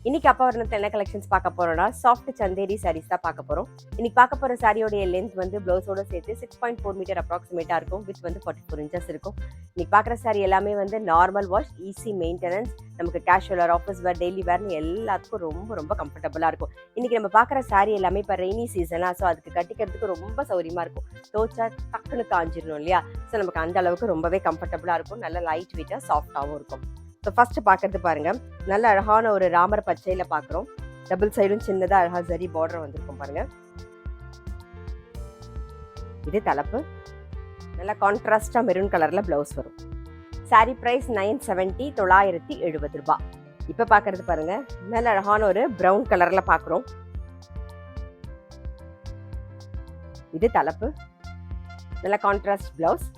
இன்னைக்கு அப்பா வரணுத்துல என்ன கலெக்ஷன்ஸ் பார்க்க போறோம்னா சாஃப்ட் சந்தேரி சாரீஸ் தான் பார்க்க போறோம். இன்னைக்கு பார்க்க போற சாரியோடைய லென்த் வந்து பிளவுஸோட சேர்த்து 6.4 மீட்டர் அப்ராக்சிமேட்டா இருக்கும். வித் வந்து 44 இன்ச்சஸ் இருக்கும். இன்னைக்கு பார்க்குற சாரி எல்லாமே வந்து நார்மல் வாஷ், ஈஸி மெயின்டெனன்ஸ், நமக்கு கேஷுவல் ஆஃபீஸ் வேர், டெய்லி வேர்னு எல்லாத்துக்கும் ரொம்ப ரொம்ப கம்ஃபர்டபுளா இருக்கும். இன்னைக்கு நம்ம பார்க்குற சாரி எல்லாமே இப்போ ரெய்னி சீசனா, ஸோ அதுக்கு கட்டிக்கிறதுக்கு ரொம்ப சௌரியமா இருக்கும். தோச்சா டக்குன்னு காஞ்சிடணும் இல்லையா? ஸோ நமக்கு அந்த அளவுக்கு ரொம்பவே கம்ஃபர்டபுளா இருக்கும். நல்ல லைட் வெயிட்டா சாஃப்டாகவும் இருக்கும். ஸோ ஃபர்ஸ்ட் பார்க்கறது பாருங்க, நல்ல அழகான ஒரு ராமர் பச்சையில பார்க்குறோம். டபுள் சைடும் சின்னதா அழகா சரி பார்டர் வந்திருக்கும் பாருங்க. இது தலைப்பு. நல்ல கான்ட்ராஸ்டா மெரூன் கலர்ல பிளவுஸ் வரும். சாரி பிரைஸ் 970, 970 ரூபாய். இப்ப பாக்குறது பாருங்க, நல்ல அழகான ஒரு பிரவுன் கலர்ல பாக்குறோம். இது தலைப்பு. நல்ல கான்ட்ராஸ்ட் பிளவுஸ்.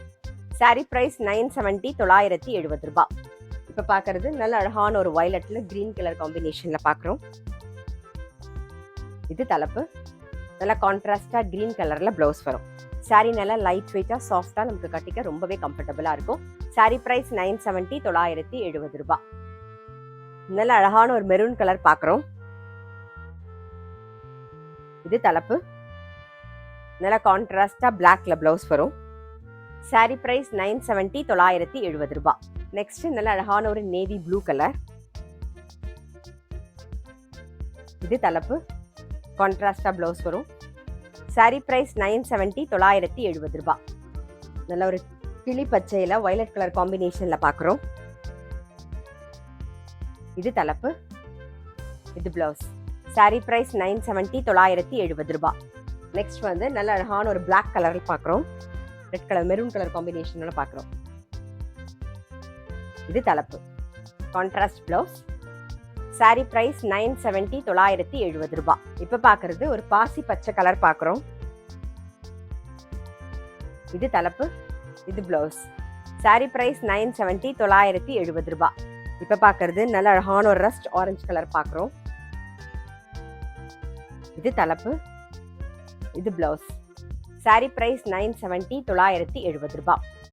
சாரி பிரைஸ் 970, 970 ரூபாய். இப்ப பாக்குறது நல்ல அழகான ஒரு வயலட்ல கிரீன் கலர் காம்பினேஷன்ல பாக்குறோம். இது தலைப்பு. நல்ல கான்ட்ராஸ்டா கிரீன் கலர்ல பிளவுஸ் வரும். சாரி நல்லா லைட் வெயிட்டா சாஃப்டா நமக்கு கட்டிக்க ரொம்பவே கம்ஃபர்டபுளா இருக்கும். சாரி பிரைஸ் 970, 970 ரூபாய். நல்ல அழகான ஒரு மெரூன் கலர் பாக்குறோம். இது தலைப்பு. நல்ல கான்ட்ராஸ்டா பிளாக்ல பிளவுஸ் வரும். சாரி பிரைஸ் 970, 970 ரூபாய். நெக்ஸ்ட் நல்ல அழகான ஒரு நேவி ப்ளூ கலர். இது தலைப்பு. கான்ட்ராஸ்டா பிளவுஸ் வரும். சாரி பிரைஸ் 970, 970 ரூபாய். நல்ல ஒரு கிளி பச்சையில வயலட் கலர் காம்பினேஷன்ல பாக்குறோம். இது தலைப்பு. இது பிளவுஸ். சாரி பிரைஸ் 970, 970 ரூபாய். நெக்ஸ்ட் வந்து நல்ல அழகான ஒரு பிளாக் கலர்ல பாக்குறோம். ரெட் கலர் மெரூன் கலர் காம்பினேஷன்ல பாக்குறோம். இது தலைப்பு. Contrast blouse. சாரி பிரைஸ் 970, 970 ரூபாய். இப்ப பாக்குறது ஒரு பாசி பச்சை கலர் பாக்குறோம். இது தலைப்பு. இது பிளவுஸ். சாரி பிரைஸ் 970, 970 ரூபாய். இப்ப பாக்குறது நல்ல அழகான ஒரு ரஸ்ட் ஆரஞ்சு கலர் பாக்குறோம். இது தலைப்பு. இது பிளவுஸ். சாரி பிரைஸ் 970, 970 ரூபாய்.